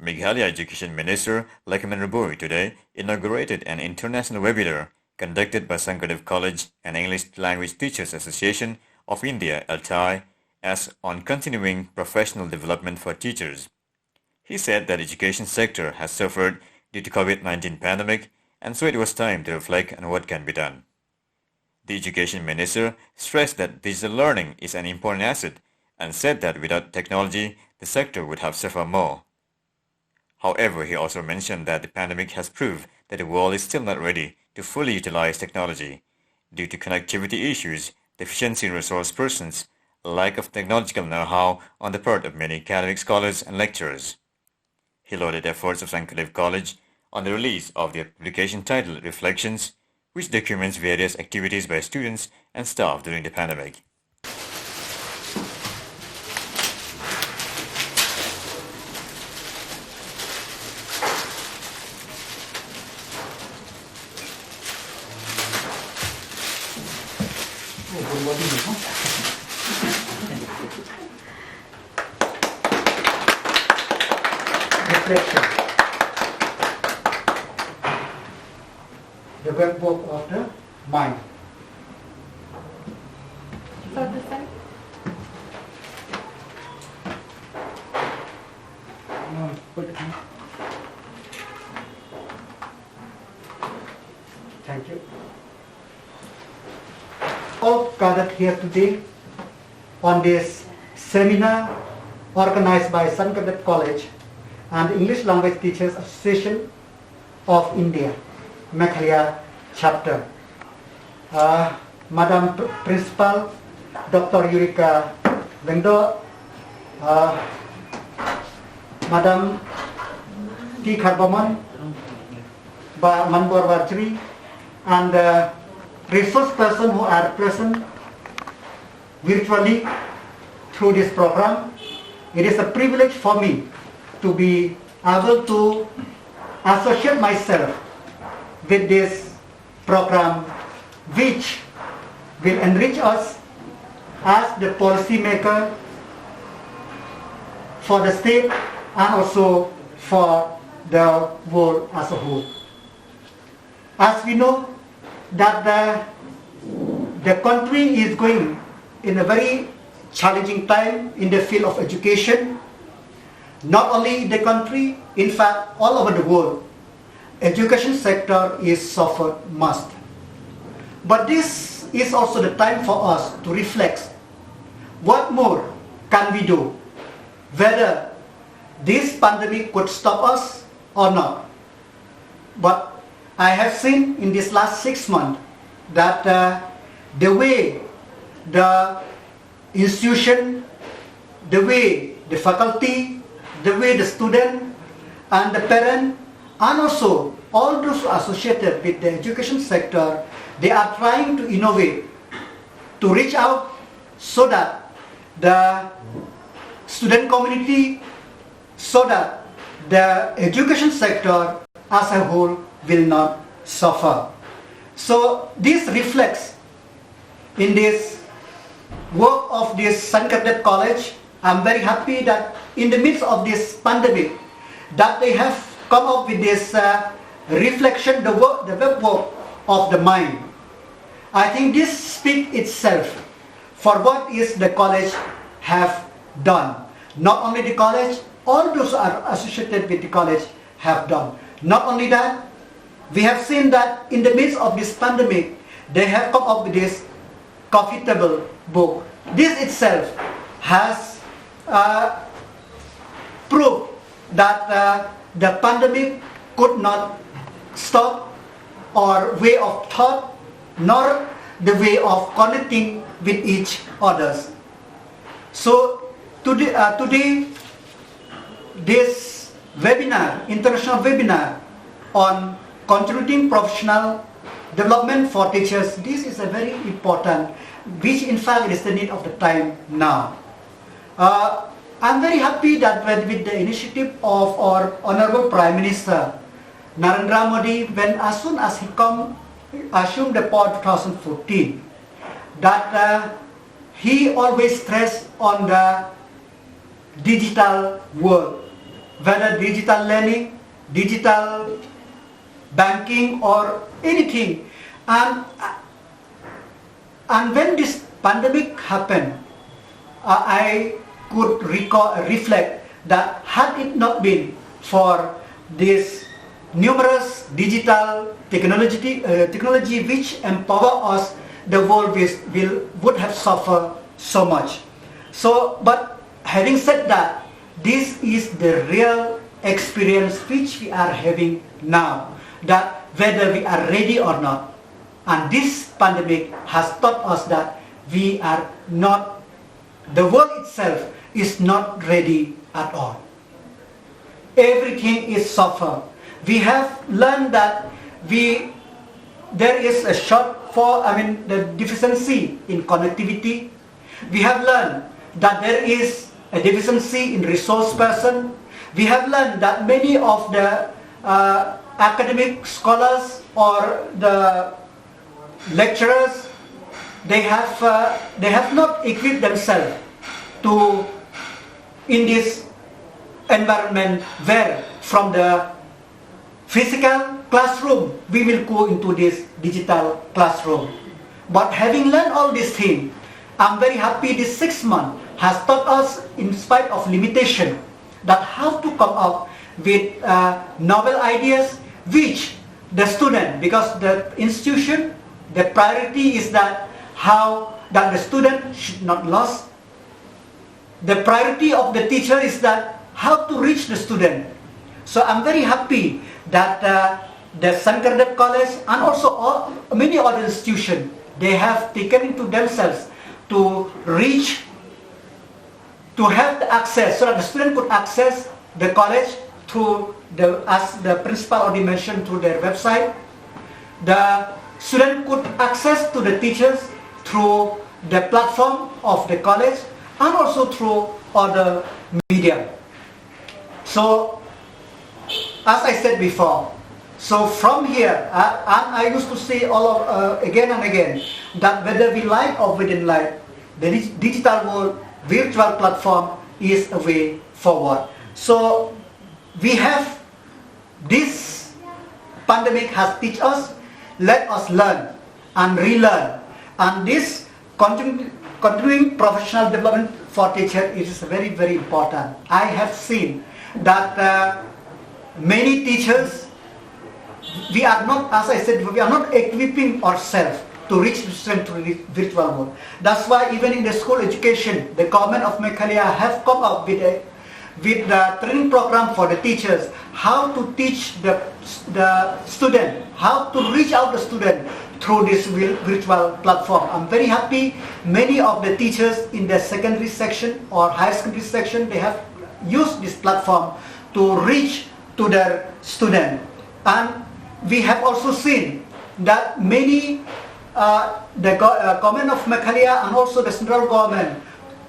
Meghalaya Education Minister Lakshman today inaugurated an international webinar conducted by Sankardev College and English Language Teachers Association of India (ELTAI) as on continuing professional development for teachers. He said that the education sector has suffered due to COVID-19 pandemic, and so it was time to reflect on what can be done. The Education Minister stressed that digital learning is an important asset and said that without technology, the sector would have suffered more. However, he also mentioned that the pandemic has proved that the world is still not ready to fully utilize technology due to connectivity issues, deficiency in resource persons, lack of technological know-how on the part of many academic scholars and lecturers. He lauded efforts of Sankardev College on the release of their publication titled Reflections, which documents various activities by students and staff during the pandemic. Reflection. The webbook of the mind. So the same. Thank you. All gathered here today on this seminar organized by Sankardev College and English Language Teachers Association of India, Meghalaya chapter. Madam Principal, Dr. Yurika Wengdo, Madam T. Karbaman, Manbor Vajri, and resource persons who are present virtually through this program. It is a privilege for me to be able to associate myself with this program, which will enrich us as the policymaker for the state and also for the world as a whole. As we know that the country is going in a very challenging time in the field of education. Not only in the country, in fact, all over the world, education sector is suffered most. But this is also the time for us to reflect what more can we do, whether this pandemic could stop us or not. But I have seen in this last 6 months that the way the institution, the way the faculty, the way the student and the parent, and also all those associated with the education sector, they are trying to innovate, to reach out so that the student community, so that the education sector as a whole will not suffer. So this reflects in this work of this Sankardev College. I'm very happy that in the midst of this pandemic, that they have come up with this reflection, the web work of the mind. I think this speaks itself for what is the college have done. Not only the college, all those are associated with the college have done. Not only that, we have seen that in the midst of this pandemic, they have come up with this profitable book. This itself has proved that the pandemic could not stop our way of thought, nor the way of connecting with each others. So today this webinar, international webinar on contributing professional development for teachers, this is a very important, which in fact is the need of the time now. I'm very happy that with the initiative of our Honorable Prime Minister Narendra Modi, when as soon as he assumed the power 2014, that he always stressed on the digital world, whether digital learning, digital banking or anything. And when this pandemic happened, I could reflect that had it not been for this numerous digital technology which empower us, the world would have suffered so much. So, but having said that, this is the real experience which we are having now, that whether we are ready or not. And this pandemic has taught us that we are not, the world itself is not ready at all. Everything is suffer. We have learned that there is a the deficiency in connectivity. We have learned that there is a deficiency in resource person. We have learned that many of the academic scholars or the lecturers, they have not equipped themselves to in this environment where from the physical classroom we will go into this digital classroom. But having learned all these things, I'm very happy this 6 months has taught us, in spite of limitation, that how to come up with novel ideas which the student, because the institution, the priority is that how that the student should not lose. The priority of the teacher is that how to reach the student. So I'm very happy that the Sankardev College and also many other institutions, they have taken into themselves to reach, to have the access, so that the student could access the college through as the principal already mentioned, through their website. The student could access to the teachers through the platform of the college and also through other media. So, as I said before, so from here, I used to say again and again, that whether we like or we didn't like, the digital world, virtual platform is a way forward. So, we have, this pandemic has taught us, let us learn and relearn. And this continuing professional development for teachers is very, very important. I have seen that many teachers, we are not, as I said, we are not equipping ourselves to reach the student to the virtual world. That's why even in the school education, the government of Meghalaya have come up with the training program for the teachers, how to teach the student, how to reach out the student through this virtual platform. I'm very happy many of the teachers in the secondary section or higher secondary section, they have used this platform to reach to their student. And we have also seen that many, the government of Meghalaya and also the central government,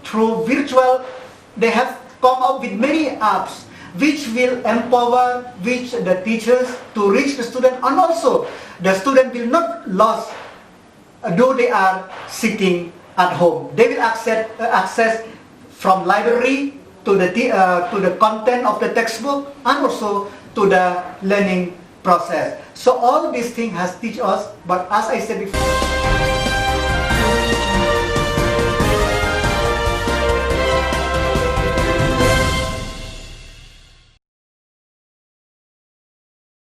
through virtual, they have come up with many apps which will empower the teachers to reach the student, and also the student will not lose though they are sitting at home. They will access from library to the content of the textbook and also to the learning process. So all these things has teach us, but as I said before,